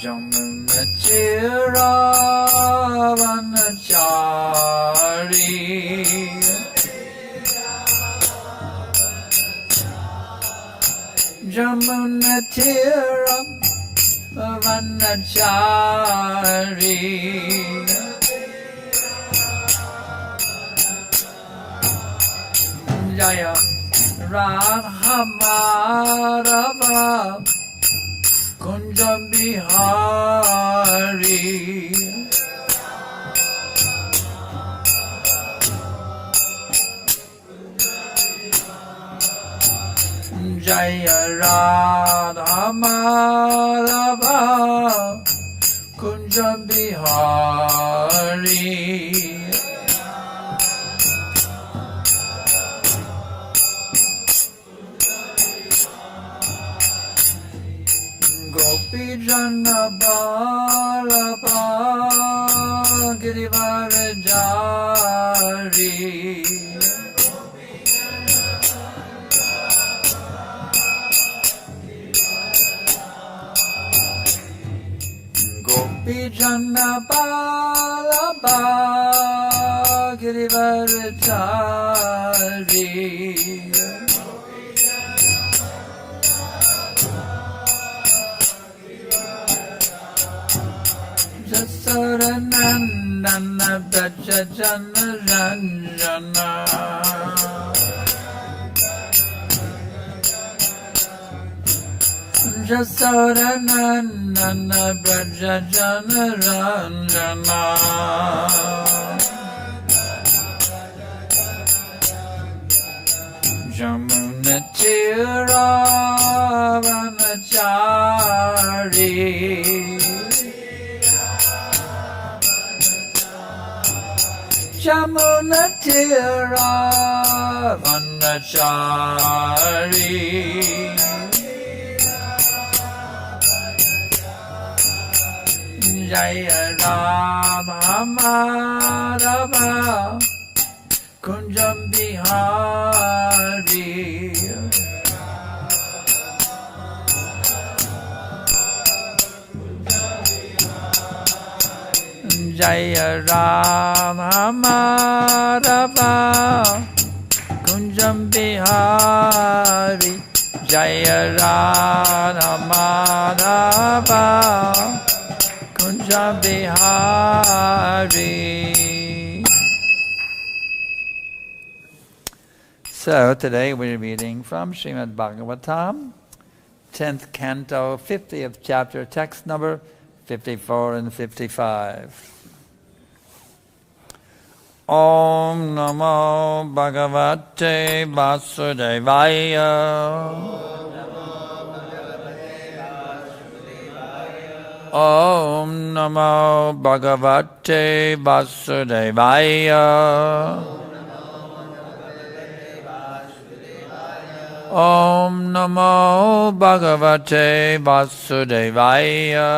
Jamunatiravanachari Jamunatiravanachari Jaya Radha Madhava Kunja Bihari Jaya Radha Madhava Kunja Bihari Gopi Jana Balapa Girivarajari Gopi Jana Balapa Girivarajari Saranandana Brajajana Ranjana Jasaranandana Brajajana Ranjana Jamunatiravanachari Jamunatiravanachari Jaya Radha Madhava Kunjam Bihari Jaya Radha Madhava Kunjam Bihari Jaya Radha Madhava Kunjam Bihari. So today we're reading from Srimad Bhagavatam, 10th canto, 50th chapter, text number 54 and 55. Om Namo Bhagavate Vasudevaya. Om Namo Bhagavate Vasudevaya. Om Namo Bhagavate Vasudevaya.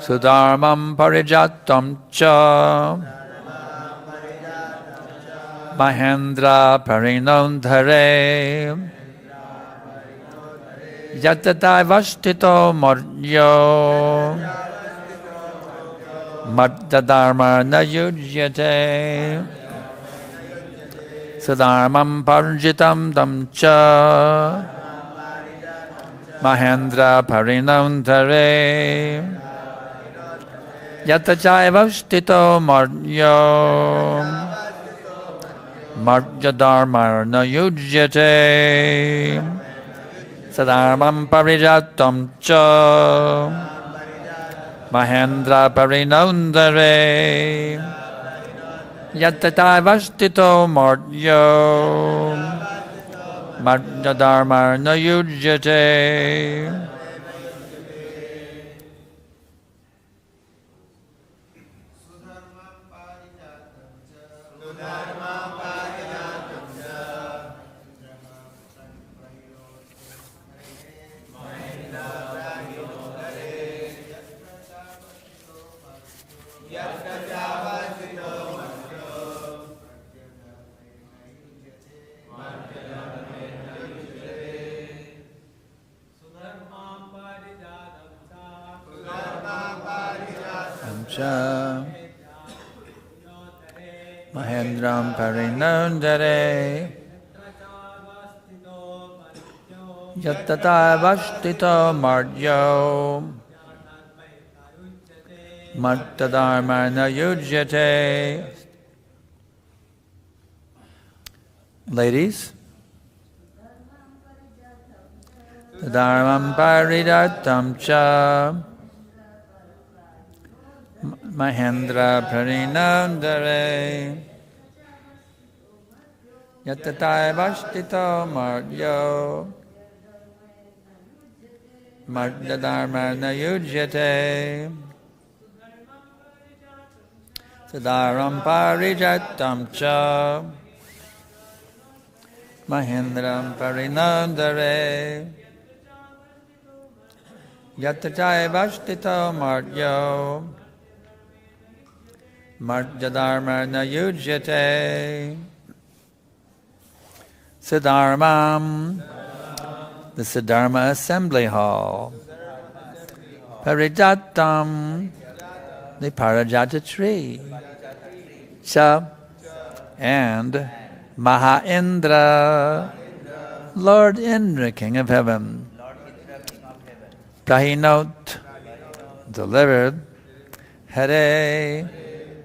Sudharmāṁ pārijātaṁ ca mahendraḥ pāriṇod dhareḥ yatra avasthito martyo martya-dharmair na yujyate sudharmāṁ pārijātaṁ ca mahendraḥ pāriṇod dhareḥ yatra avasthito martyo martya-dharmair na yujyate sudharmāṁ pārijātaṁ ca mahendraḥ pāriṇod dhareḥ yatra avasthito martyo martya-dharmair na yujyate. cha mahendraḥ pāriṇod dhareḥ yatra cāvasthito martyo martya-dharmair na yujyate. Ladies, sudharmāṁ pārijātaṁ cha mahendraḥ prahiṇod dhareḥ yatra cāvasthito martyo martya-dharmair na yujyate. Sudharmāṁ pārijātaṁ ca mahendraḥ prahiṇod dhareḥ yatra cāvasthito martyo martya-dharmair na yujyate. Sudharmāṁ, the Sudharmā Assembly Hall. Pārijātaṁ, the Pārijāta tree. Cha, and mahā-indraḥ, Lord Indra, King of Heaven. Prāhiṇot, delivered. Hareḥ,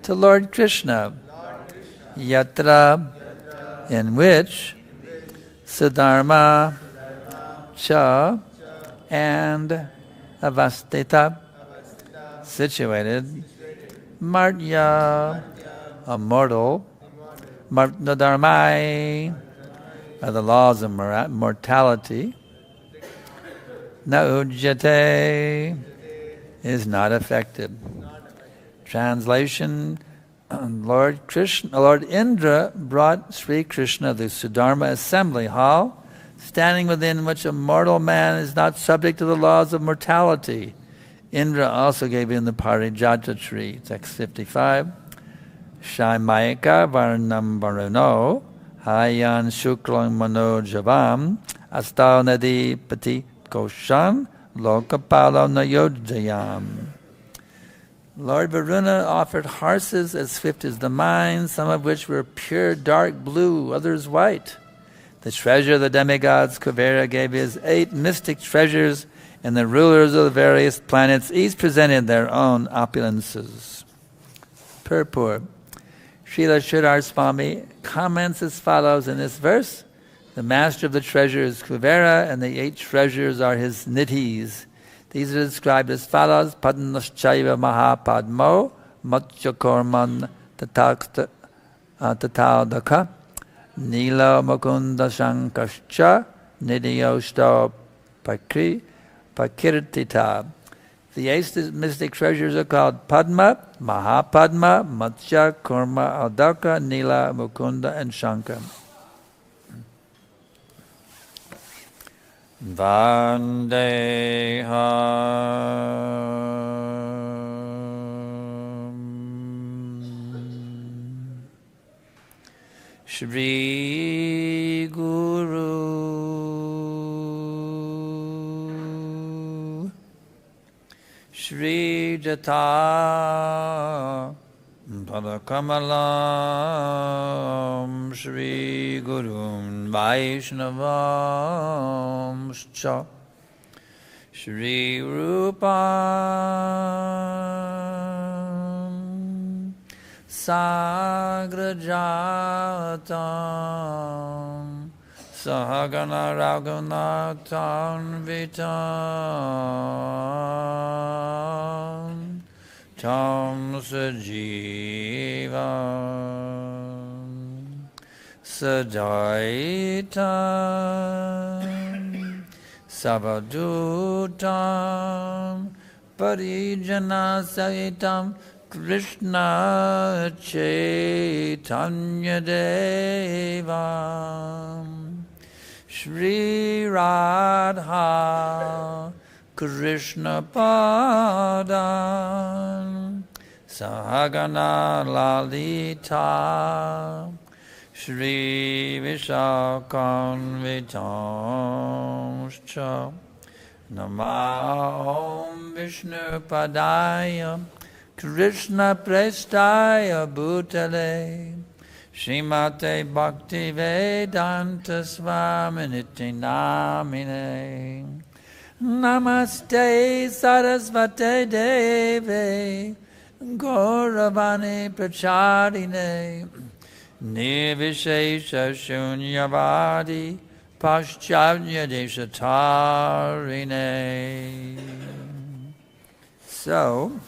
to Lord Kṛṣṇa. Yatra, in which sudharmā, cha, and avasthitaḥ, situated. Martya, a mortal. Martya-dharmair, are the laws of mortality. Na yujyate, is not affected. Translation: Lord Indra brought Śrī Kṛṣṇa the Sudharmā Assembly Hall, standing within which a mortal man is not subject to the laws of mortality. Indra also gave him the pārijāta tree. Text 55. Shaimāyika varnam varano hayan shuklang manojavam astau nadi pati koshan lokapalo nayodjayam. Lord Varuna offered horses as swift as the mind, some of which were pure dark blue, others white. The treasure of the demigods Kuvera gave his 8 mystic treasures, and the rulers of the various planets each presented their own opulences. Purport. Srila Sridhar Swami comments as follows in this verse: the master of the treasure is Kuvera, and the 8 treasures are his nidhis. These are described as follows: Padmaśchaiva mahā-padmo, matyakorman tatādaka, nīla mukunda Sankarshan, nidyosto pakirtita. The 8 mystic treasures are called Padma, Mahā-padma, Matsya, Kurma, Adaka, Nila, Mukunda, and Shankar. Vandeham Shri Guru Shri Jata Padakamalam Shri Gurum Vaishnavam Scha Shri Rupam Sagrajatam Sahagana Raghunatam Vitam Tam Sajivam Sadaitam Savadutam Parijana Sahitam Krishna Chaitanya Devam Shri Radha Krishna Padam Sahagana Lalita Shri Vishakam Vitamscha Namah Om Vishnu Padaya Krishna prestaya bhutale Śrīmate Bhakti Vedanta Swaminiti Namine Namaste Sarasvate Deve Gauravani Pracharine Nirvishesha Shunyavadi Paschavya Deshatarine. So,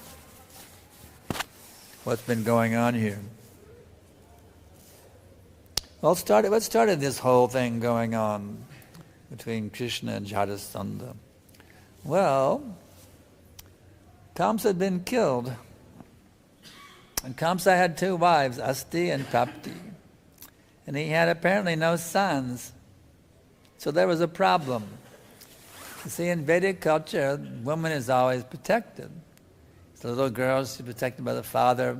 what's been going on here? Well, what started this whole thing going on between Krishna and Jarasandha? Well, Kamsa had been killed. And Kamsa had two wives, Asti and Tapti. And he had apparently no sons. So there was a problem. You see, in Vedic culture, woman is always protected. The little girl, she's protected by the father.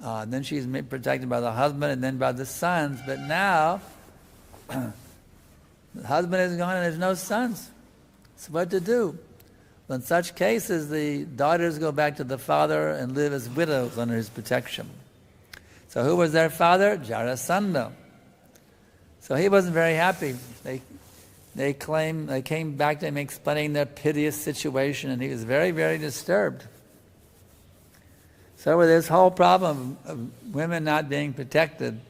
Then she's protected by the husband and then by the sons. But now, the husband is gone and there's no sons. So what to do? Well, in such cases, the daughters go back to the father and live as widows under his protection. So who was their father? Jarasandha. So he wasn't very happy. They came back to him explaining their piteous situation, and he was very, very disturbed. So with this whole problem of women not being protected,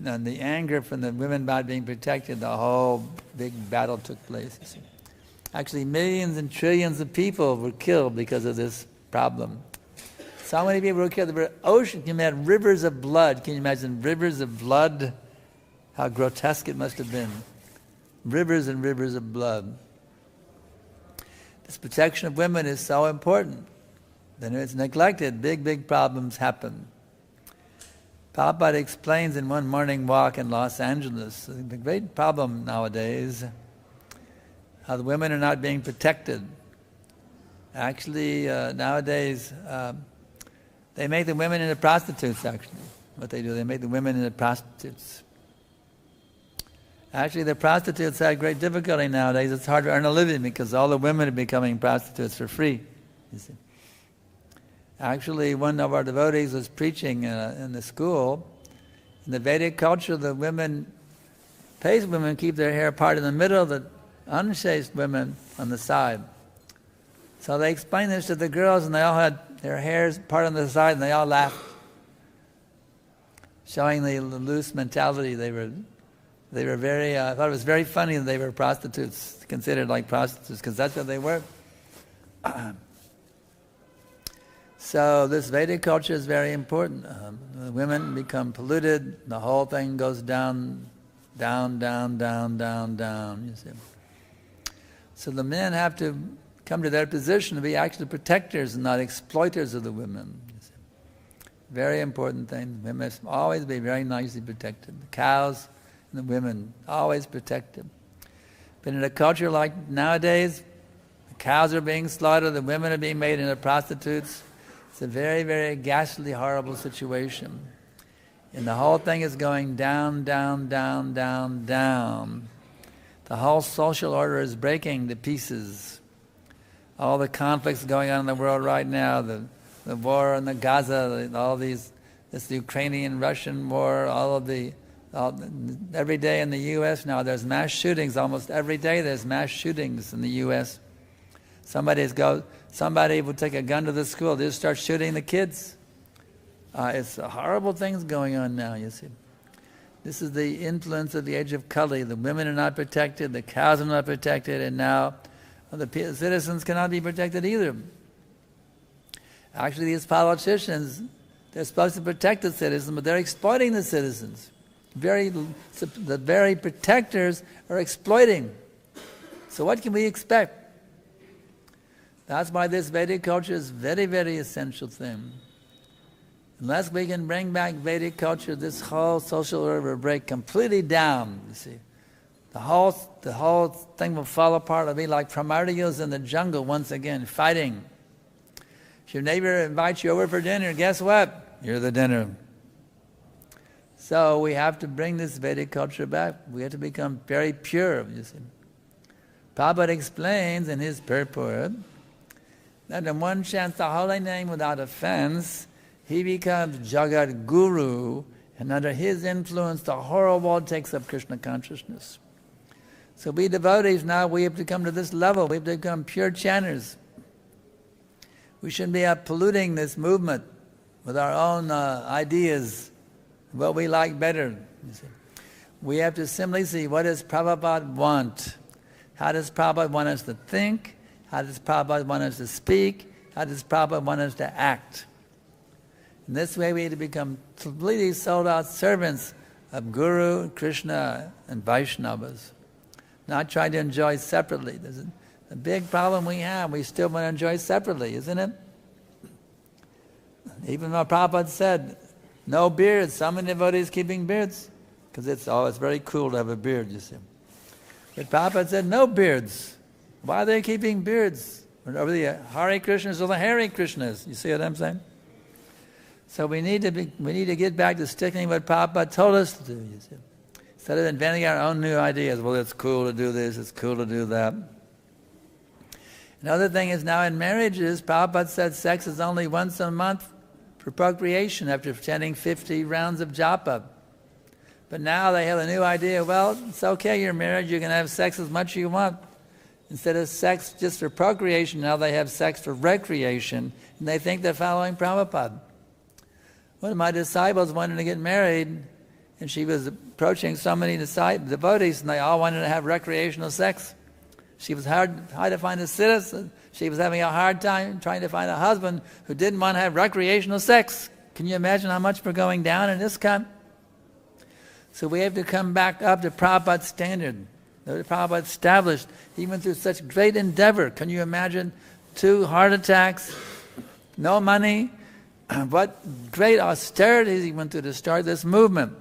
and the anger from the women not being protected, the whole big battle took place. You see. Actually, millions and trillions of people were killed because of this problem. So many people were killed. There were oceans. Can you imagine rivers of blood? Can you imagine rivers of blood? How grotesque it must have been. Rivers and rivers of blood. This protection of women is so important. Then if it's neglected, big, big problems happen. Prabhupada explains in one morning walk in Los Angeles, the great problem nowadays, how the women are not being protected. Actually, nowadays, they make the women into prostitutes, actually. What they do, they make the women into prostitutes. Actually, the prostitutes have great difficulty nowadays. It's hard to earn a living because all the women are becoming prostitutes for free. You see. Actually, one of our devotees was preaching in the school. In the Vedic culture, the chaste women keep their hair part in the middle, the unchaste women on the side. So they explained this to the girls, and they all had their hairs part on the side, and they all laughed, showing the loose mentality. They were very. I thought it was very funny that they were prostitutes, considered like prostitutes, because that's what they were. So this Vedic culture is very important. The women become polluted. The whole thing goes down, down, down, down, down, down. You see. So the men have to come to their position to be actually protectors and not exploiters of the women. You see. Very important thing. Women must always be very nicely protected. The cows and the women, always protected. But in a culture like nowadays, the cows are being slaughtered, the women are being made into prostitutes. It's a very, very ghastly, horrible situation. And the whole thing is going down, down, down, down, down. The whole social order is breaking to pieces. All the conflicts going on in the world right now, the war in the Gaza, this Ukrainian-Russian war, every day in the U.S. now there's mass shootings. Almost every day there's mass shootings in the U.S. Somebody will take a gun to the school, they just start shooting the kids. It's horrible things going on now, you see. This is the influence of the age of Kali. The women are not protected, the cows are not protected, and now the citizens cannot be protected either. Actually, these politicians, they're supposed to protect the citizens, but they're exploiting the citizens. The very protectors are exploiting. So what can we expect? That's why this Vedic culture is very, very essential thing. Unless we can bring back Vedic culture, this whole social order will break completely down, you see. The whole thing will fall apart. It'll be like primordials in the jungle once again, fighting. If your neighbor invites you over for dinner, guess what? You're the dinner. So we have to bring this Vedic culture back. We have to become very pure, you see. Prabhupada explains in his purport that in one chants the holy name without offense, he becomes Jagat Guru, and under his influence the whole world takes up Krishna consciousness. So we devotees now, we have to come to this level. We have to become pure chanters. We shouldn't be polluting this movement with our own ideas, what we like better. You see. We have to simply see, what does Prabhupada want? How does Prabhupada want us to think? How does Prabhupada want us to speak? How does Prabhupada want us to act? In this way we have to become completely sold-out servants of Guru, Krishna, and Vaishnavas. Not trying to enjoy separately. There's a big problem we have. We still want to enjoy separately, isn't it? Even though Prabhupada said, no beards. Some devotees keeping beards. Because it's very cool to have a beard, you see. But Prabhupada said, no beards. Why are they keeping beards? Over the Hare Krishnas or the Hare Krishnas. You see what I'm saying? So we need to get back to sticking what Prabhupada told us to do, you see. Instead of inventing our own new ideas. Well, it's cool to do this, it's cool to do that. Another thing is, now in marriages, Prabhupada said sex is only once a month for procreation after chanting 50 rounds of japa. But now they have a new idea. Well, it's okay, you're married, you can have sex as much as you want. Instead of sex just for procreation, now they have sex for recreation, and they think they're following Prabhupada. One of my disciples wanted to get married, and she was approaching so many devotees, and they all wanted to have recreational sex. She was hard to find a citizen. She was having a hard time trying to find a husband who didn't want to have recreational sex. Can you imagine how much we're going down in ISKCON? So we have to come back up to Prabhupada's standard. That Prabhupada established, even through such great endeavor. Can you imagine 2 heart attacks, no money? What great austerities he went through to start this movement.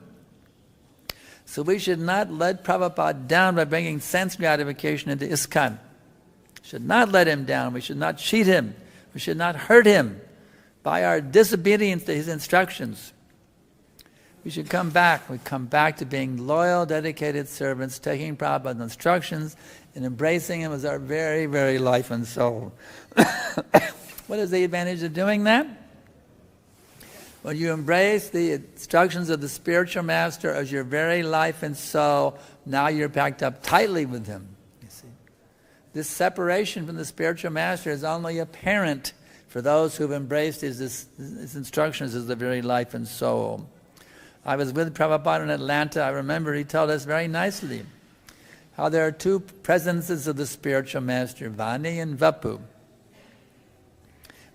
So we should not let Prabhupada down by bringing sense gratification into ISKCON. Should not let him down. We should not cheat him. We should not hurt him by our disobedience to his instructions. We should come back. We come back to being loyal, dedicated servants, taking Prabhupada's instructions and embracing him as our very, very life and soul. What is the advantage of doing that? When you embrace the instructions of the spiritual master as your very life and soul, now you're packed up tightly with him. You see, this separation from the spiritual master is only apparent for those who've embraced his instructions as the very life and soul. I was with Prabhupada in Atlanta. I remember he told us very nicely how there are 2 presences of the spiritual master, Vani and Vapu.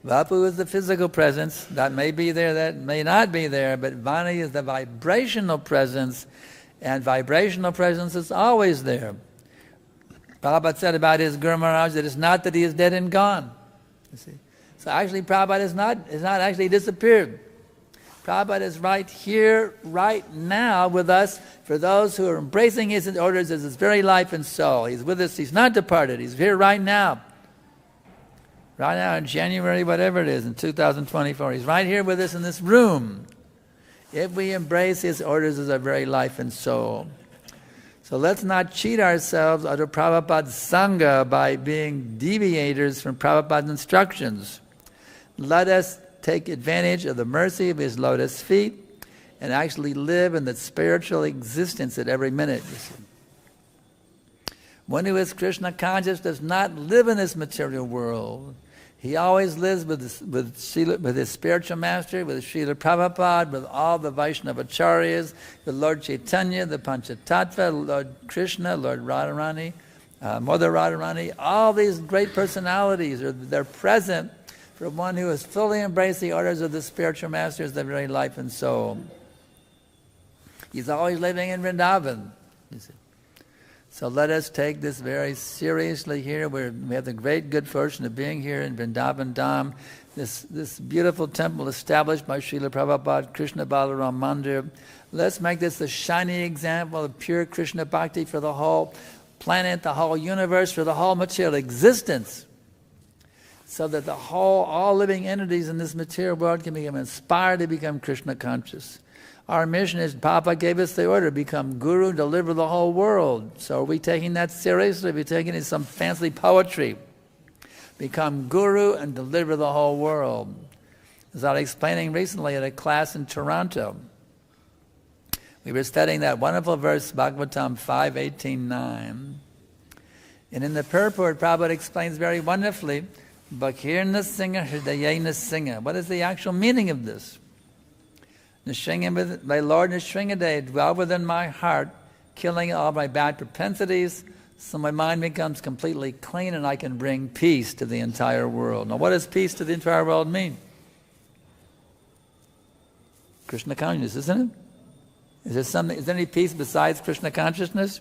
Vapu is the physical presence. That may be there, that may not be there, but Vani is the vibrational presence, and vibrational presence is always there. Prabhupada said about his Guru Maharaj that it's not that he is dead and gone. You see? So actually Prabhupada is not actually disappeared. Prabhupada is right here, right now with us, for those who are embracing his orders as his very life and soul. He's with us, he's not departed, he's here right now. Right now in January, whatever it is, in 2024. He's right here with us in this room. If we embrace his orders as our very life and soul. So let's not cheat ourselves out of Prabhupada's Sangha by being deviators from Prabhupada's instructions. Let us take advantage of the mercy of his lotus feet and actually live in the spiritual existence at every minute. You see. One who is Krishna conscious does not live in this material world. He always lives with his spiritual master, with Srila Prabhupada, with all the Vaishnavacharyas, with Lord Chaitanya, the Panchatattva, Lord Kṛṣṇa, Lord Radharani, Mother Radharani. All these great personalities, they're present for one who has fully embraced the orders of the spiritual master as their very life and soul. He's always living in Vrindavan, you see. So let us take this very seriously here. We have the great good fortune of being here in Vrindavan Dham, this beautiful temple established by Srila Prabhupada, Krishna Balaram Mandir. Let's make this a shining example of pure Krishna Bhakti for the whole planet, the whole universe, for the whole material existence, so that all living entities in this material world can become inspired to become Krishna conscious. Our mission is, Papa gave us the order, become guru, deliver the whole world. So are we taking that seriously? Are we taking it as some fancy poetry? become guru and deliver the whole world. As I was explaining recently at a class in Toronto, we were studying that wonderful verse, Bhagavatam 5:18-9. And in the purport, Prabhupada explains very wonderfully, Bhakir-nasinga hridaya-nasinga. What is the actual meaning of this? My Lord Nrsimhadev dwell within my heart, killing all my bad propensities, so my mind becomes completely clean and I can bring peace to the entire world. Now what does peace to the entire world mean? Krishna consciousness, isn't it? Is there any peace besides Krishna consciousness?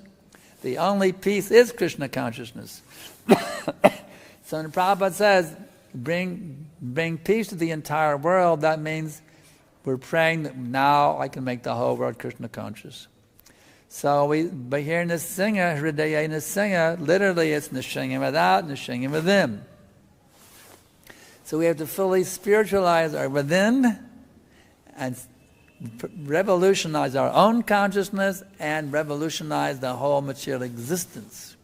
The only peace is Krishna consciousness. So when Prabhupada says, bring peace to the entire world, that means we're praying that now I can make the whole world Krishna conscious. So by hearing nasinga, hridaya nasinga, literally it's nashinga without, nashinga within. So we have to fully spiritualize our within and revolutionize our own consciousness and revolutionize the whole material existence.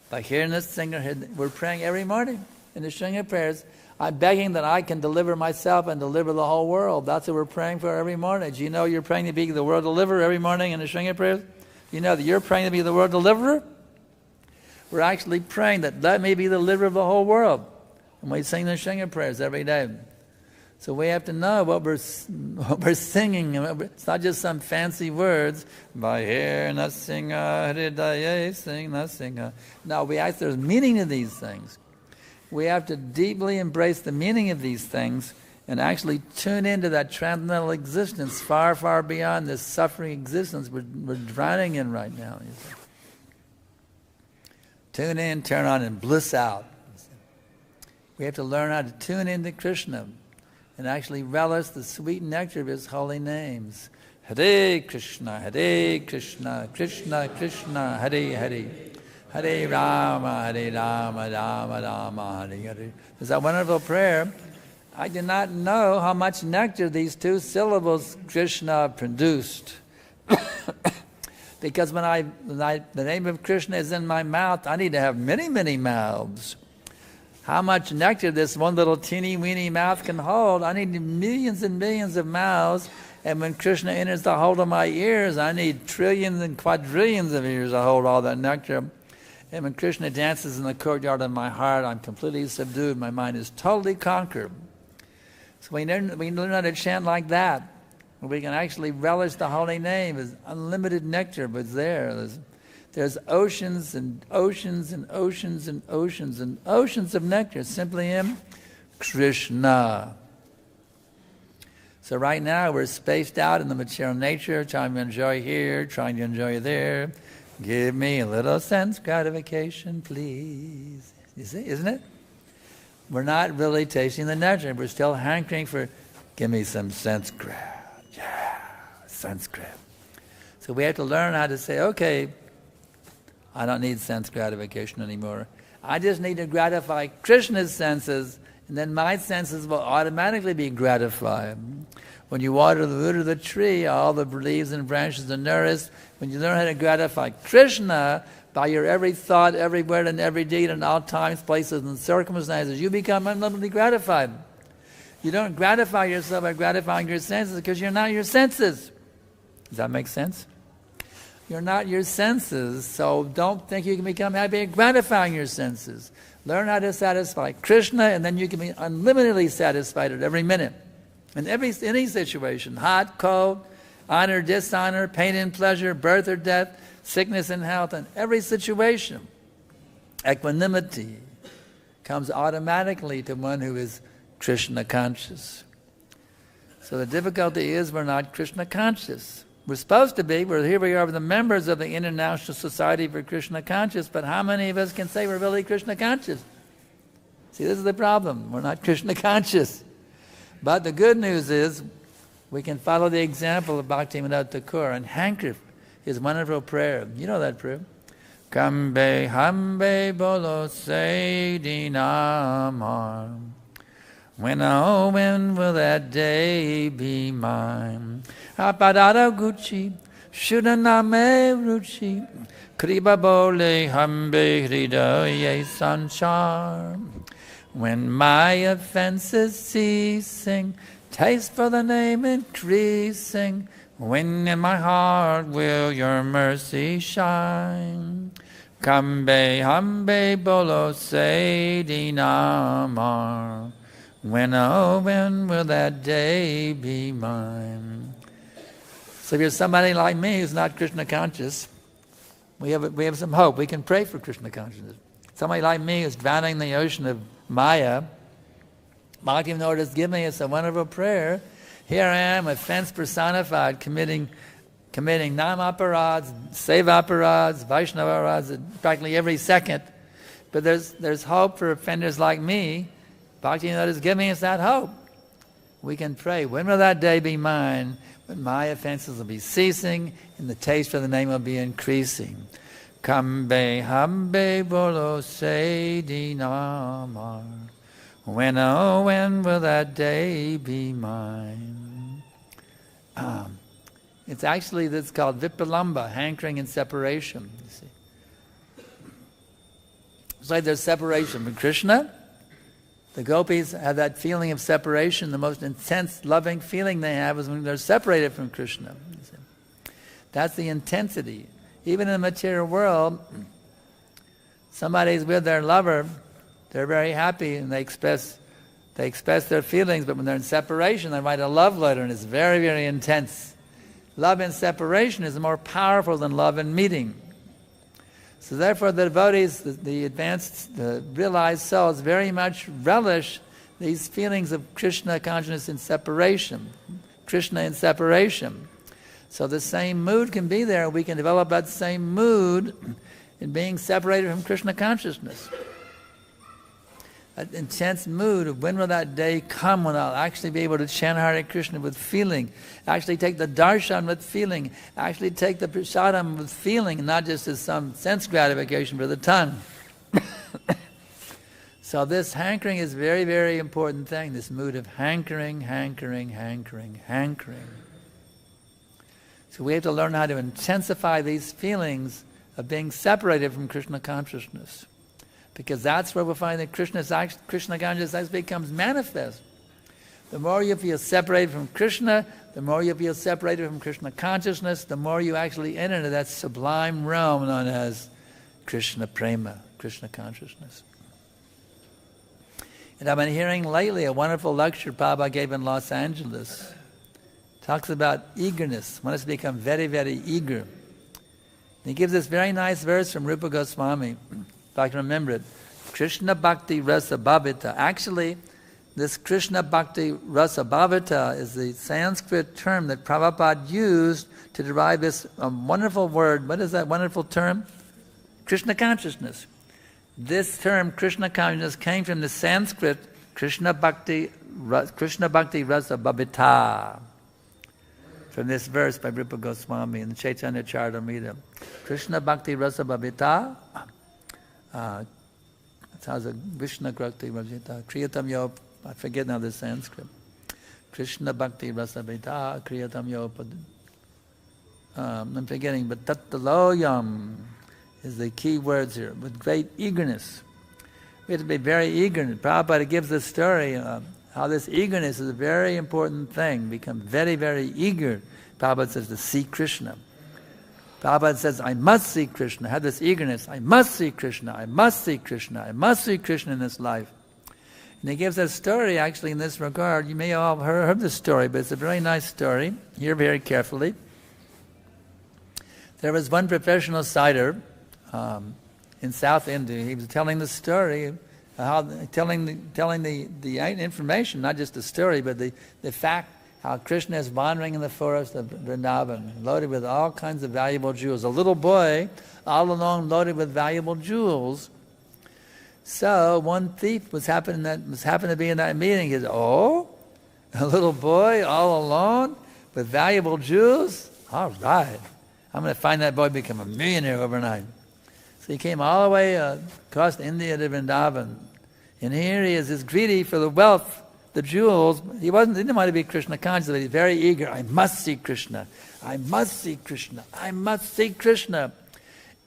By hearing this singer, we're praying every morning in the Shringa prayers. I'm begging that I can deliver myself and deliver the whole world. That's what we're praying for every morning. Do you know you're praying to be the world deliverer every morning in the Shringa prayers? Do you know that you're praying to be the world deliverer? We're actually praying that let me be the deliverer of the whole world. And we sing the Shringa prayers every day. So we have to know what we're singing. It's not just some fancy words. Vahir nasinga hridaya sing nasinga. No, there's meaning to these things. We have to deeply embrace the meaning of these things and actually tune into that transcendental existence far, far beyond this suffering existence we're drowning in right now. Tune in, turn on, and bliss out. We have to learn how to tune into Krishna and actually relish the sweet nectar of His holy names. Hare Krishna, Hare Krishna, Krishna Krishna, Hare Hare, Hare Rama, Rama Rama, Hare Hare. There's that wonderful prayer. I do not know how much nectar these two syllables Krishna produced. Because when the name of Krishna is in my mouth, I need to have many, many mouths. How much nectar this one little teeny-weeny mouth can hold, I need millions and millions of mouths. And when Krishna enters the hold of my ears, I need trillions and quadrillions of ears to hold all that nectar. And when Krishna dances in the courtyard of my heart, I'm completely subdued. My mind is totally conquered. So we learn how to chant like that. We can actually relish the holy name as unlimited nectar, but there's oceans and oceans and oceans and oceans and oceans of nectar, simply in Krishna. So right now we're spaced out in the material nature, trying to enjoy here, trying to enjoy there. Give me a little sense gratification, please. You see, isn't it? We're not really tasting the nectar. We're still hankering for, give me some sense grat. Yeah, sense grat. So we have to learn how to say, okay, I don't need sense gratification anymore. I just need to gratify Krishna's senses, and then my senses will automatically be gratified. When you water the root of the tree, all the leaves and branches are nourished. When you learn how to gratify Krishna by your every thought, every word, and every deed in all times, places, and circumstances, you become unlimitedly gratified. You don't gratify yourself by gratifying your senses because you're not your senses. Does that make sense? You're not your senses, so don't think you can become happy at gratifying your senses. Learn how to satisfy Krishna, and then you can be unlimitedly satisfied at every minute. In any situation, hot, cold, honor, dishonor, pain and pleasure, birth or death, sickness and health, in every situation, equanimity comes automatically to one who is Krishna conscious. So the difficulty is we're not Krishna conscious. We're supposed to be. Here we are, the members of the International Society for Krishna Conscious, but how many of us can say we're really Krishna conscious? See, this is the problem. We're not Krishna conscious. But the good news is we can follow the example of Bhaktivinoda Thakur and hanker his wonderful prayer. You know that prayer. Kambe hambe bolo se dinamar. When will that day be mine? Apadada Gucci, Shudaname Ruchi, Kriba Bole Hambe Hridaya Sanchar. When my offenses ceasing, taste for the name increasing, when in my heart will your mercy shine. Kambe hambe bolo se namar. When, oh, when will that day be mine? So if you're somebody like me who's not Krishna conscious, we have some hope. We can pray for Krishna consciousness. Somebody like me who's drowning in the ocean of Maya, Bhaktivinoda has given us a wonderful prayer. Here I am, offense personified, committing nam-aparads, seva-aparads, Vaishnava-aparads, practically every second. But there's hope for offenders like me. Bhaktivinoda is giving us that hope. We can pray, when will that day be mine? When my offenses will be ceasing and the taste for the name will be increasing. Kambe hambe bolo se namar. When, oh, when will that day be mine? It's actually, that's called vipalamba, hankering and separation. You see. It's like there's separation from Krishna. The gopis have that feeling of separation. The most intense, loving feeling they have is when they're separated from Krishna. You see. That's the intensity. Even in the material world, somebody's with their lover, they're very happy and they express their feelings, but when they're in separation, they write a love letter and it's very, very intense. Love in separation is more powerful than love in meeting. So therefore the devotees, the advanced, the realized souls very much relish these feelings of Krishna consciousness in separation, Krishna in separation. So the same mood can be there. We can develop that same mood in being separated from Krishna consciousness. That intense mood of when will that day come when I'll actually be able to chant Hare Krishna with feeling, actually take the darshan with feeling, actually take the prasadam with feeling, not just as some sense gratification for the tongue. So this hankering is a very, very important thing, this mood of hankering, hankering, hankering, hankering. So we have to learn how to intensify these feelings of being separated from Krishna consciousness. Because that's where we'll find that Krishna consciousness becomes manifest. The more you feel separated from Krishna, the more you feel separated from Krishna consciousness, the more you actually enter into that sublime realm known as Krishna prema, Krishna consciousness. And I've been hearing lately a wonderful lecture Prabhupada gave in Los Angeles. Talks about eagerness. One has to become very, very eager. And he gives this very nice verse from Rupa Goswami. If I can remember it, Krishna Bhakti Rasa Bhavita. Actually, this Krishna Bhakti Rasa Bhavita is the Sanskrit term that Prabhupada used to derive this wonderful word. What is that wonderful term? Krishna consciousness. This term, Krishna consciousness, came from the Sanskrit Krishna Bhakti Rasa Bhavita. From this verse by Rupa Goswami in the Chaitanya Charitamrita. Krishna Bhakti Rasa Bhavita. That's how the Vishnu Krakti Vajita, Kriyatam Yo, I forget now the Sanskrit. Krishna Bhakti Rasa Bhavita, Kriyatam Yo, I'm forgetting, but Tattaloyam is the key words here, with great eagerness. We have to be very eager. Prabhupada gives the story how this eagerness is a very important thing. Become very, very eager, Prabhupada says, to see Krishna. Prabhupada says, I must see Krishna. Have this eagerness. I must see Krishna. I must see Krishna. I must see Krishna in this life. And he gives a story actually in this regard. You may all have heard this story, but it's a very nice story. Hear very carefully. There was one professional sighter in South India. He was telling the story, telling the information, not just the story, but the fact how Krishna is wandering in the forest of Vrindavan, loaded with all kinds of valuable jewels. A little boy, all alone, loaded with valuable jewels. So one thief happened to be in that meeting. He said, "Oh, a little boy all alone with valuable jewels? All right, I'm going to find that boy become a millionaire overnight." So he came all the way across India to Vrindavan, and here he is greedy for the wealth, the jewels. He didn't want to be Krishna conscious, but he's very eager. I must see Krishna. I must see Krishna. I must see Krishna.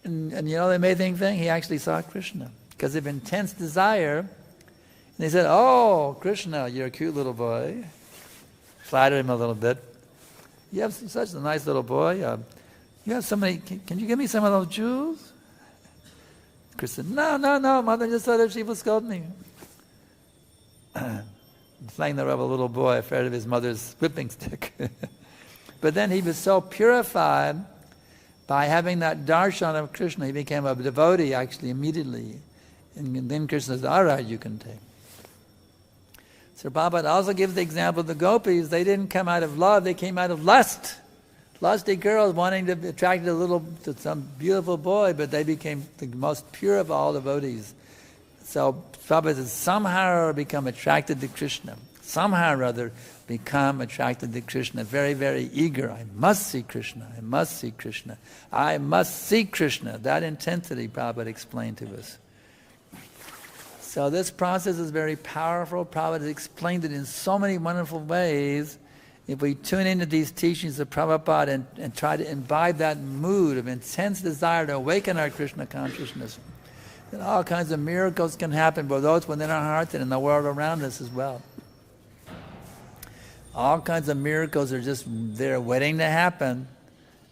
And you know the amazing thing? He actually saw Krishna. Because of intense desire, And he said, "Oh, Krishna, you're a cute little boy." Flattered him a little bit. "You have such a nice little boy. You have so many, can you give me some of those jewels?" Krishna said, No, mother just thought if she was scolding me. Playing the role of a little boy, afraid of his mother's whipping stick. But then he was so purified by having that darshan of Krishna, he became a devotee actually immediately. And then Krishna says, "All right, you can take." So Prabhupada also gives the example of the gopis. They didn't come out of love, they came out of lust. Lusty girls wanting to be attracted to some beautiful boy, but they became the most pure of all devotees. So Prabhupada says, somehow or other become attracted to Krishna. Somehow or other become attracted to Krishna. Very, very eager. I must see Krishna. I must see Krishna. I must see Krishna. That intensity Prabhupada explained to us. So this process is very powerful. Prabhupada has explained it in so many wonderful ways. If we tune into these teachings of Prabhupada and try to imbibe that mood of intense desire to awaken our Krishna consciousness, then all kinds of miracles can happen, both within our hearts and in the world around us as well. All kinds of miracles are just there waiting to happen,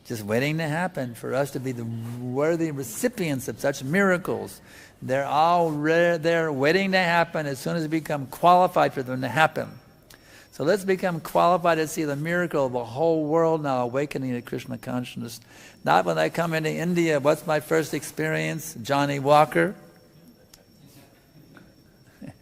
just waiting to happen for us to be the worthy recipients of such miracles. They're all there waiting to happen as soon as we become qualified for them to happen. So let's become qualified to see the miracle of the whole world now awakening to Krishna consciousness. Not when I come into India, what's my first experience? Johnny Walker.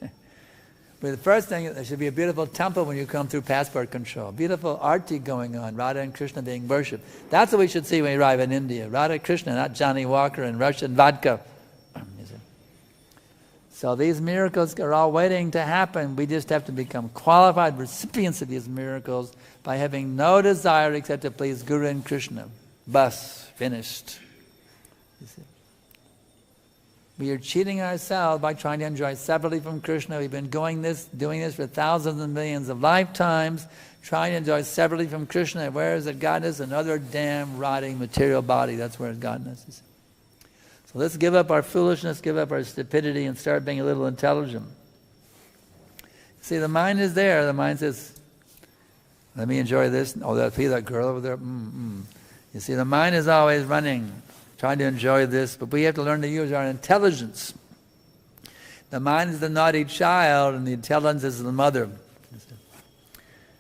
But the first thing, there should be a beautiful temple when you come through passport control. Beautiful arti going on, Radha and Krishna being worshipped. That's what we should see when we arrive in India. Radha Krishna, not Johnny Walker and Russian vodka. So these miracles are all waiting to happen. We just have to become qualified recipients of these miracles by having no desire except to please Guru and Krishna. Bas, finished. You see? We are cheating ourselves by trying to enjoy separately from Krishna. We've been doing this for thousands and millions of lifetimes, trying to enjoy separately from Krishna. Where is it gotten us? Another damn rotting material body. That's where it's gotten us. So let's give up our foolishness, give up our stupidity, and start being a little intelligent. See, the mind is there. The mind says, "Let me enjoy this. Oh, that girl over there. You see, the mind is always running, trying to enjoy this, but we have to learn to use our intelligence. The mind is the naughty child, and the intelligence is the mother.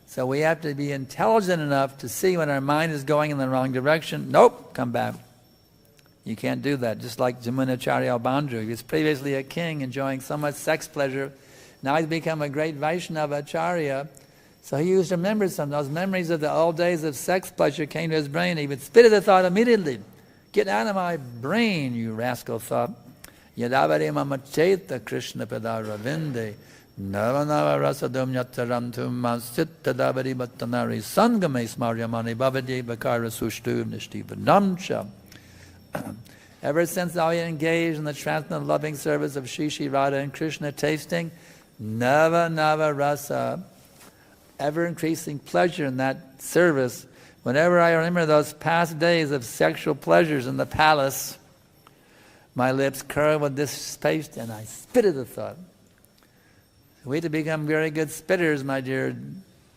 So we have to be intelligent enough to see when our mind is going in the wrong direction. Nope, come back. You can't do that. Just like Jamunacharya Bandhu. He was previously a king enjoying so much sex pleasure. Now he's become a great Vaishnava Acharya. So he used to remember some. Those memories of the old days of sex pleasure came to his brain. He would spit the thought immediately. Get out of my brain, you rascal thought. Yadavari mamacheta Krishna padaravinde. Nava nava rasadum yatarantum masit tadavari bhattanari sangame smaryamani bhavadi bakara sushtu nishtivanamcha. Ever since I engaged in the transcendental loving service of Shri Radha and Krishna, tasting Nava Nava Rasa, ever increasing pleasure in that service, whenever I remember those past days of sexual pleasures in the palace, my lips curl with this taste and I spit at the thought. We have to become very good spitters, my dear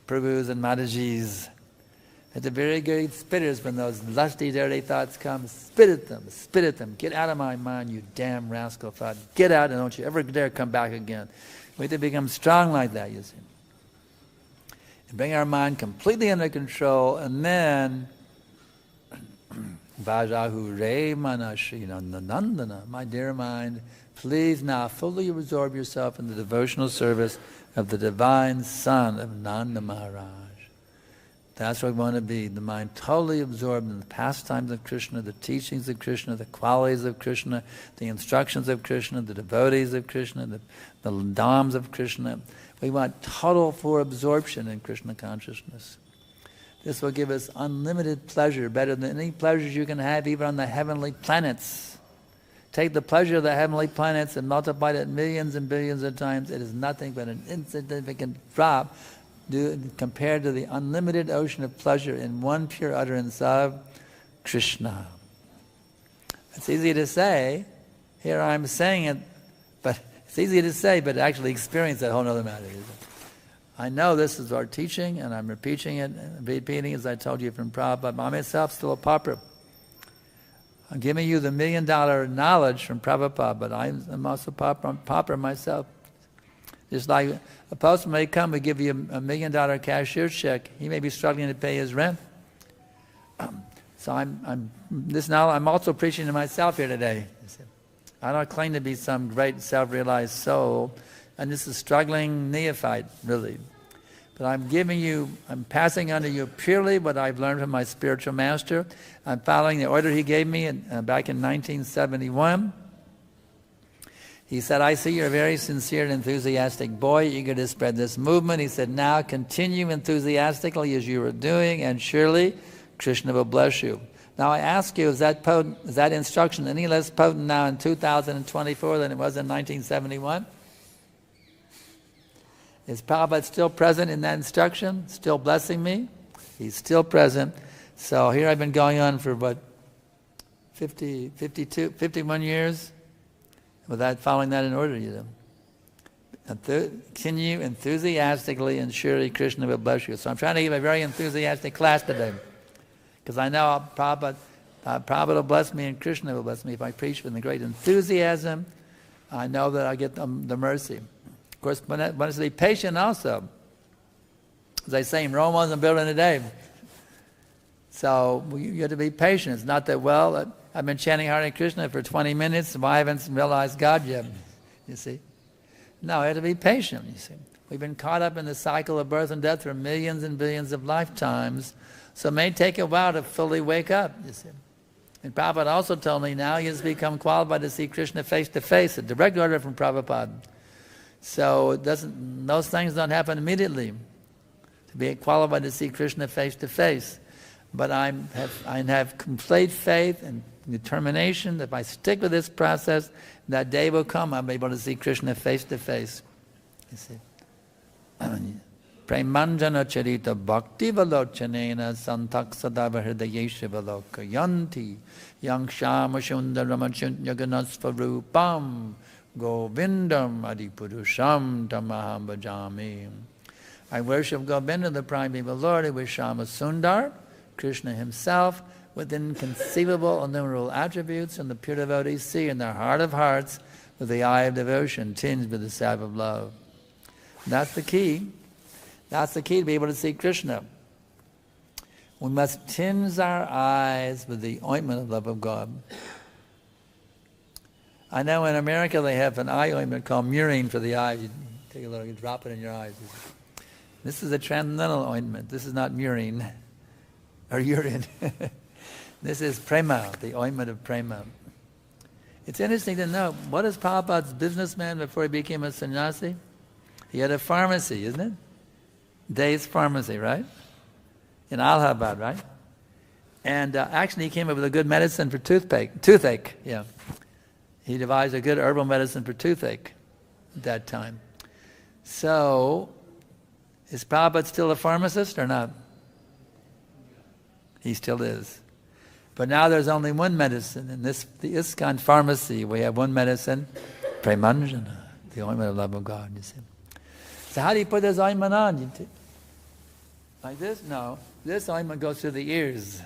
Prabhus and Matajis. At the very good spitters, when those lusty, dirty thoughts come, spit at them, spit at them. Get out of my mind, you damn rascal thought. Get out and don't you ever dare come back again. We have to become strong like that, you see. And bring our mind completely under control, and then Vajahu Re Manashi Nandana, my dear mind, please now fully absorb yourself in the devotional service of the divine son of Nanda Maharaj. That's what we want to be, the mind totally absorbed in the pastimes of Krishna, the teachings of Krishna, the qualities of Krishna, the instructions of Krishna, the devotees of Krishna, the dhams of Krishna. We want total full absorption in Krishna consciousness. This will give us unlimited pleasure, better than any pleasures you can have even on the heavenly planets. Take the pleasure of the heavenly planets and multiply it millions and billions of times. It is nothing but an insignificant drop compared to the unlimited ocean of pleasure in one pure utterance of Krishna. It's easy to say, here I'm saying it, but It's easy to say, but to actually experience that whole other matter. I know this is our teaching, and I'm repeating it, as I told you from Prabhupada. I myself still a pauper. I'm giving you the $1 million knowledge from Prabhupada, but I'm also pauper myself. Just like a postman may come and give you a $1 million cashier check, he may be struggling to pay his rent. So I'm also preaching to myself here today. I don't claim to be some great self-realized soul, and this is struggling neophyte, really. But I'm passing on to you purely what I've learned from my spiritual master. I'm following the order he gave me back in 1971. He said, I see you're a very sincere and enthusiastic boy, eager to spread this movement. He said, now continue enthusiastically as you were doing, and surely Krishna will bless you. Now I ask you, is that instruction any less potent now in 2024 than it was in 1971? Is Prabhupada still present in that instruction? Still blessing me? He's still present. So here I've been going on for what, 51 years without following that in order, you know. Continue enthusiastically, and surely Krishna will bless you. So I'm trying to give a very enthusiastic class today, because I know Prabhupada will bless me and Krishna will bless me if I preach with the great enthusiasm. I know that I get the mercy. Of course, one has to be patient also. As I say, Rome wasn't built in a day. So you have to be patient. It's not that, well, I've been chanting Hare Krishna for 20 minutes, and I haven't realized God yet, you see. No, you have to be patient, you see. We've been caught up in the cycle of birth and death for millions and billions of lifetimes, so it may take a while to fully wake up, you see. And Prabhupada also told me now he has become qualified to see Krishna face to face, a direct order from Prabhupada. So those things don't happen immediately, to be qualified to see Krishna face to face. But I have complete faith and determination that if I stick with this process, that day will come, I'll be able to see Krishna face to face. You see. Premanjana charita bhakti valochanena santak sadava hridayesha valokayanti yang shama shundaramachyaganas govindam adipurusham tamaham bhajami. I worship Govinda, the primeval Lord, who is Shama Sundar, Krishna himself, with inconceivable innumerable attributes, and the pure devotees see in their heart of hearts with the eye of devotion, tinged with the salve of love. That's the key. That's the key to be able to see Krishna. We must tinge our eyes with the ointment of love of God. I know in America they have an eye ointment called murine for the eyes. You take a little, you drop it in your eyes. This is a transcendental ointment. This is not murine or urine. This is prema, the ointment of prema. It's interesting to know, what is Prabhupada's businessman before he became a sannyasi? He had a pharmacy, isn't it? Day's Pharmacy, right? In Allahabad, right? And actually he came up with a good medicine for toothache, yeah. He devised a good herbal medicine for toothache at that time. So, is Prabhupada still a pharmacist or not? He still is. But now there's only one medicine. In the ISKCON pharmacy, we have one medicine, Premanjana, the ointment of love of God, you see. So how do you put this ointment on? Like this? No. This ointment goes through the ears.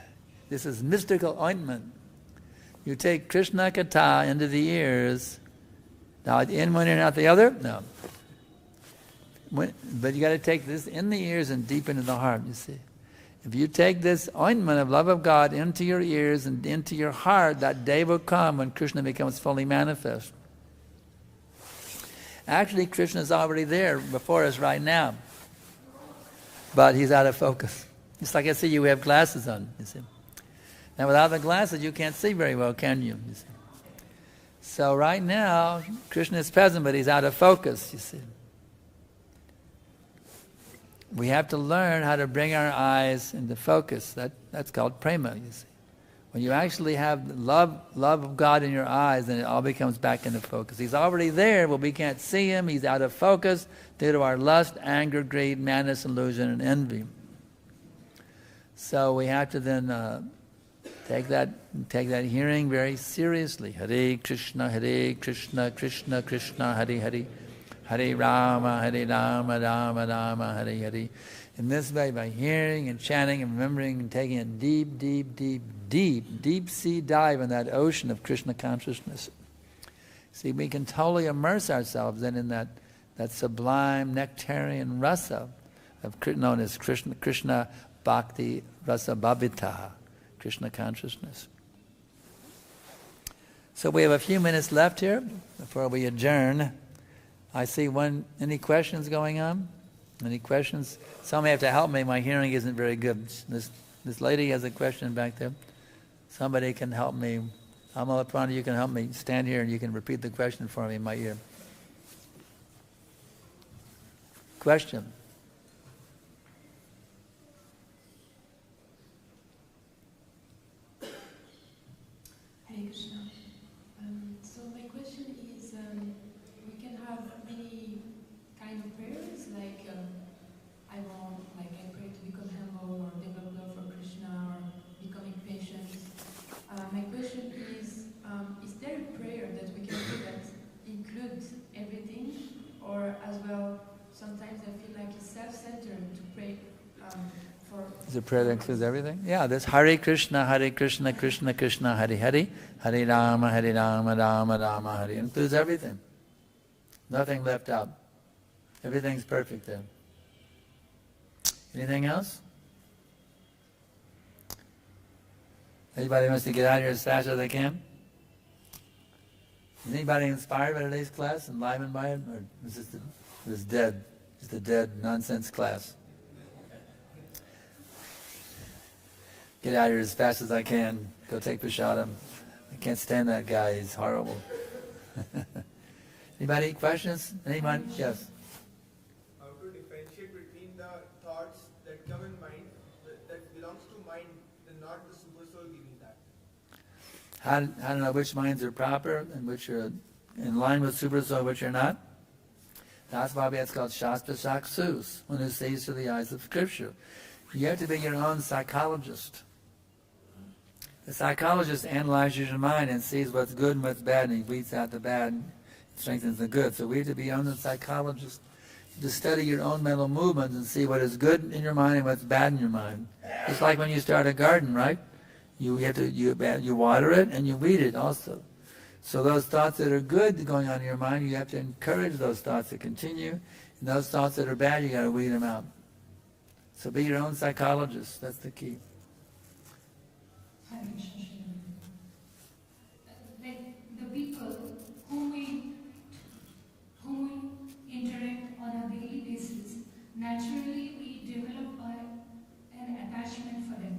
This is mystical ointment. You take Krishna Katha into the ears. Now, in one ear, not the other? No. But you got to take this in the ears and deep into the heart, you see. If you take this ointment of love of God into your ears and into your heart, that day will come when Krishna becomes fully manifest. Actually, Krishna is already there before us right now. But he's out of focus. It's like I see you have glasses on, you see. Now without the glasses you can't see very well, can you? You see. So right now, Krishna is present, but he's out of focus, you see. We have to learn how to bring our eyes into focus. That's called prema, you see. When you actually have love of God in your eyes, then it all becomes back into focus. He's already there, but we can't see him. He's out of focus due to our lust, anger, greed, madness, illusion, and envy. So we have to then Take that hearing very seriously. Hare Krishna, Krishna Krishna, Hare Hare, Hare Rama, Rama Rama, Hare Hare. In this way, by hearing and chanting and remembering and taking a deep sea dive in that ocean of Krishna consciousness. See, we can totally immerse ourselves then in that sublime nectarian rasa known as Krishna Bhakti Rasa Bhavitaha, Krishna consciousness. So we have a few minutes left here before we adjourn. I see any questions going on? Any questions? Somebody have to help me, my hearing isn't very good. This lady has a question back there. Somebody can help me. Amalaprana, you can help me. Stand here and you can repeat the question for me in my ear. Question. Hare Krishna. So my question is, we can have many kind of prayers, like I pray to become humble or develop love for Krishna or becoming patient. My question is there a prayer that we can do that includes everything, or as well, sometimes I feel like it's self-centered to pray for... Is a prayer that includes everything? Yeah, there's Hare Krishna, Krishna Krishna, Hare Hare, Hare Rama, Rama Rama, Hare. It includes everything. Nothing left out. Everything's perfect there. Anything else? Anybody wants to get out of here as fast as they can? Is anybody inspired by today's class, enlivened by it? Or is this dead? Just a dead nonsense class? Get out of here as fast as I can. Go take prasadam. I can't stand that guy. He's horrible. Anybody? Questions? Anyone? Yes. How to differentiate between the thoughts that come in mind, that belongs to mind, and not the super soul giving that? How to know which minds are proper and which are in line with super soul, which are not? That's why it's called Shastra Chaksus, one who sees through the eyes of Scripture. You have to be your own psychologist. The psychologist analyzes your mind and sees what's good and what's bad, and he weeds out the bad and strengthens the good. So we have to be our own psychologist to study your own mental movements and see what is good in your mind and what's bad in your mind. It's like when you start a garden, right? You water it and you weed it also. So those thoughts that are good going on in your mind, you have to encourage those thoughts to continue. And those thoughts that are bad, you got to weed them out. So be your own psychologist. That's the key. Like the people whom we interact on a daily basis, naturally we develop an attachment for them.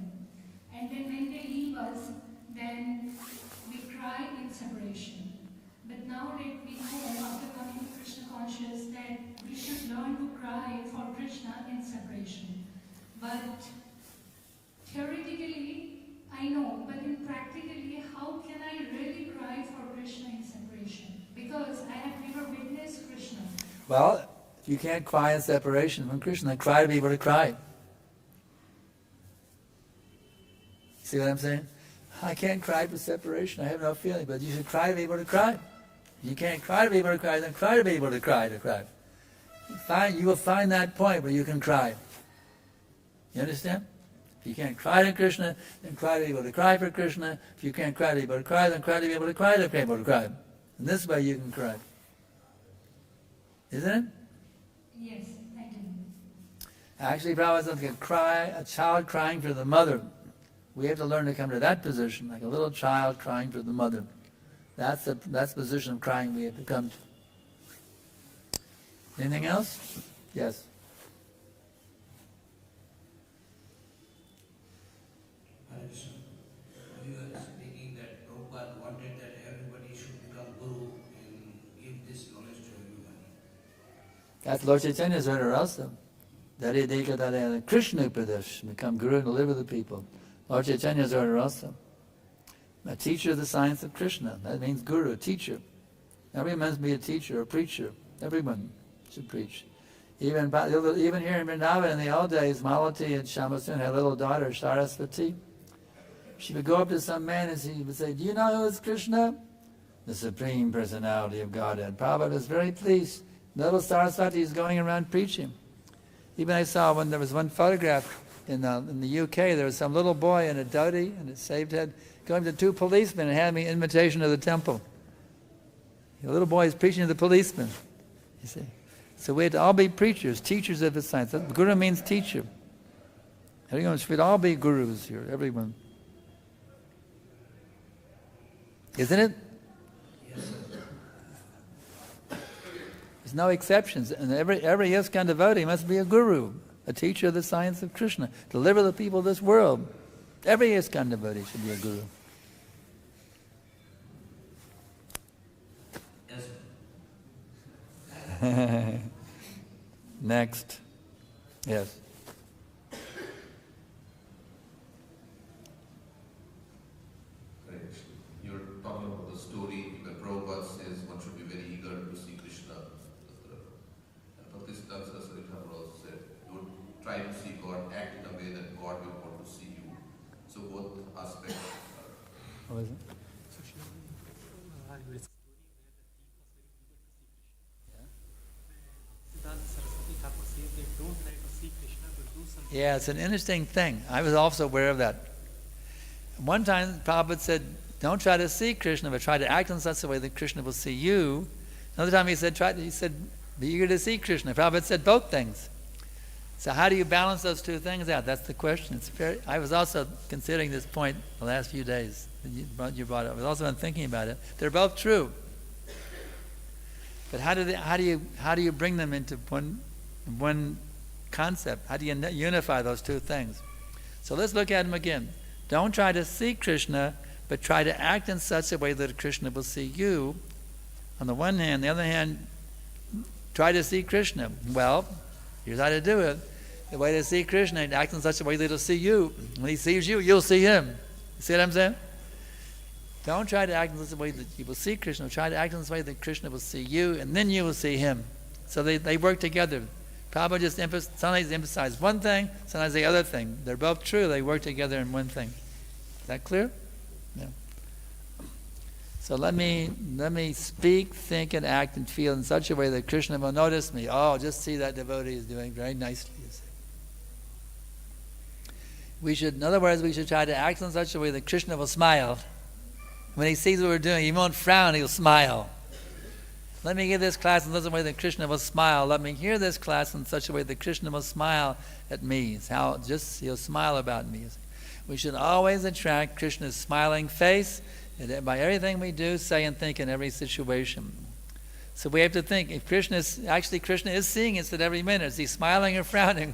And then when they leave us, then we cry in separation. But now that we know, after coming to Krishna conscious, that we should learn to cry for Krishna in separation. But theoretically, I know, but in practically, how can I really cry for Krishna in separation? Because I have never witnessed Krishna. Well, if you can't cry in separation from Krishna, try to be able to cry. See what I'm saying? I can't cry for separation. I have no feeling, but you should try to be able to cry. You can't cry to be able to cry, then try to be able to cry. You will find that point where you can cry. You understand? If you can't cry to Krishna, then try to be able to cry for Krishna. If you can't cry to be able to cry, then try to be able to cry to be able to cry. And this way you can cry. Isn't it? Yes, I do. Actually, Prabhupada can cry, a child crying for the mother. We have to learn to come to that position, like a little child crying for the mother. That's the position of crying we have to come to. Anything else? Yes. You are speaking that Prabhupada wanted that everybody should become guru and give this knowledge to everyone. That's Lord Chaitanya's order also. Krishna Upadesh, become guru and live with the people. Lord Chaitanya's order also. A teacher of the science of Krishna. That means guru, teacher. Everyone must be a teacher, a preacher. Everyone should preach. Even here in Vrindavan in the old days, Malati and Shamasun had a little daughter, Saraswati. she would go up to some man and she would say, "Do you know who is Krishna?" The Supreme Personality of Godhead. Prabhupada was very pleased. Little Saraswati is going around preaching. Even I saw when there was one photograph in the UK, there was some little boy in a dhoti and a shaved head going to two policemen and handing me an invitation to the temple. The little boy is preaching to the policeman, you see. So we had to all be preachers, teachers of the science. Guru means teacher. Everyone should all be gurus here, everyone. Isn't it? Yes, sir. There's no exceptions. And every ISKCON devotee must be a guru, a teacher of the science of Krishna, deliver the people of this world. Every ISKCON devotee should be a guru. Yes, Next. Yes. You're talking about the story where Prabhupada says one should be very eager to see Krishna. And Bhaktisiddhanta Saraswati Thakur also said, don't try to see God, act in a way that God will want to see you. So both aspects are... What was it? Yeah, it's an interesting thing. I was also aware of that. One time, Prabhupada said, don't try to see Krishna, but try to act in such a way that Krishna will see you. Another time he said, be eager to see Krishna. Prabhupada said both things. So how do you balance those two things out? That's the question. I was also considering this point the last few days. You brought it up. I was also thinking about it. They're both true. But how do you bring them into one concept? How do you unify those two things? So let's look at them again. Don't try to see Krishna, but try to act in such a way that Krishna will see you. On the one hand. On the other hand, try to see Krishna. Well, here's how to do it. The way to see Krishna is act in such a way that he'll see you. When he sees you, you'll see him. You see what I'm saying? Don't try to act in such a way that you will see Krishna. Try to act in such a way that Krishna will see you, and then you will see him. So they work together. Prabhupada just sometimes emphasize one thing, sometimes the other thing. They're both true. They work together in one thing. Is that clear? Yeah. So let me speak, think, and act and feel in such a way that Krishna will notice me. Oh, just see that devotee is doing very nicely. You see. In other words, we should try to act in such a way that Krishna will smile. When he sees what we're doing, he won't frown, he'll smile. Let me give this class in such a way that Krishna will smile. Let me hear this class in such a way that Krishna will smile at me. It's how he'll smile about me. We should always attract Krishna's smiling face by everything we do, say, and think in every situation. So we have to think, if Krishna is seeing us at every minute. Is he smiling or frowning?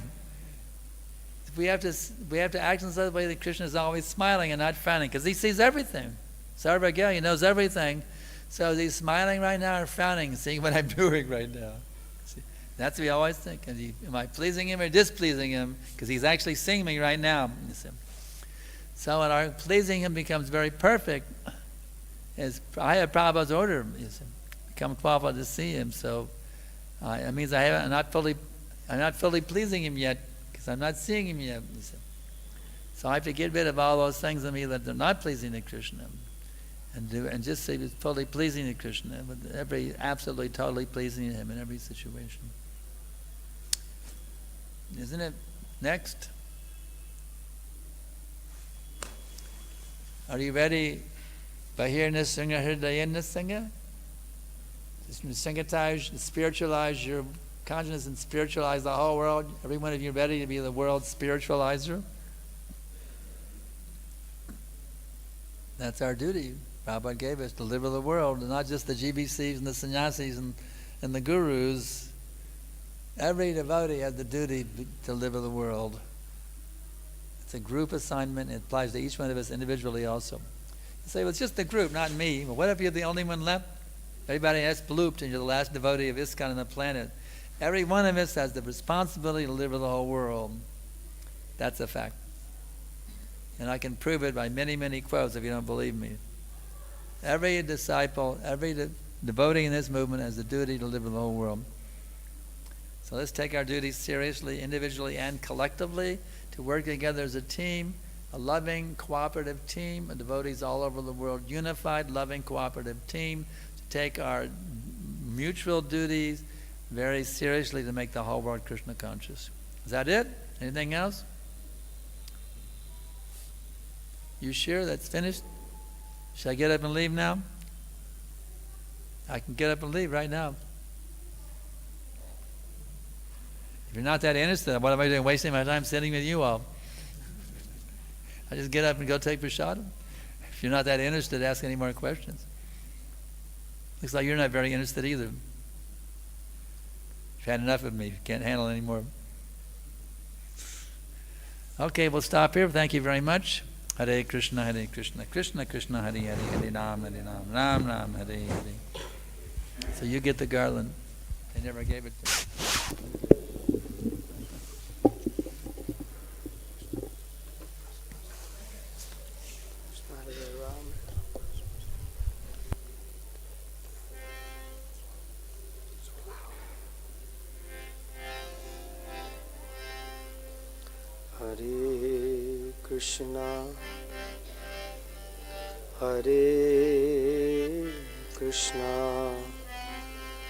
We have to act in such a way that Krishna is always smiling and not frowning, because he sees everything. Sarvagya, he knows everything. So is he smiling right now or frowning, seeing what I'm doing right now? See, that's what we always think. Am I pleasing him or displeasing him? Because he's actually seeing me right now. You see. So when our pleasing him becomes very perfect, as I have Prabhupada's order, you see, become qualified to see him. So it means I'm not fully pleasing him yet, because I'm not seeing him yet. You see. So I have to get rid of all those things in me that are not pleasing to Krishna. And just say it's totally pleasing to Krishna, absolutely, totally pleasing to him in every situation. Isn't it? Next. Are you ready? Bahir Nisinga Hridaya Nisinga? Just spiritualize your consciousness and spiritualize the whole world. Every one of you ready to be the world's spiritualizer? That's our duty. Prabhupada gave us to deliver the world, and not just the GBCs and the sannyasis and the gurus. Every devotee has the duty to deliver the world. It's a group assignment. It applies to each one of us individually also. You say, well, it's just the group, not me. Well, what if you're the only one left? Everybody has blooped and you're the last devotee of ISKCON on the planet. Every one of us has the responsibility to deliver the whole world. That's a fact. And I can prove it by many, many quotes if you don't believe me. Every disciple, every devotee in this movement has the duty to deliver the whole world. So let's take our duties seriously, individually and collectively, to work together as a team a loving, cooperative team, of devotees all over the world, unified, loving, cooperative team, to take our mutual duties very seriously to make the whole world Krishna conscious. Is that it? Anything else? You sure that's finished? Should I get up and leave now? I can get up and leave right now. If you're not that interested, what am I doing, wasting my time sitting with you all? I just get up and go take prasadam. If you're not that interested, ask any more questions. Looks like you're not very interested either. You've had enough of me. You can't handle any more. Okay, we'll stop here. Thank you very much. Hare Krishna, Hare Krishna, Krishna Krishna, Hare Hare, Hare Ram, Ram Ram, Hare Hare. So you get the garland. They never gave it to me. Hare Krishna, Hare Krishna,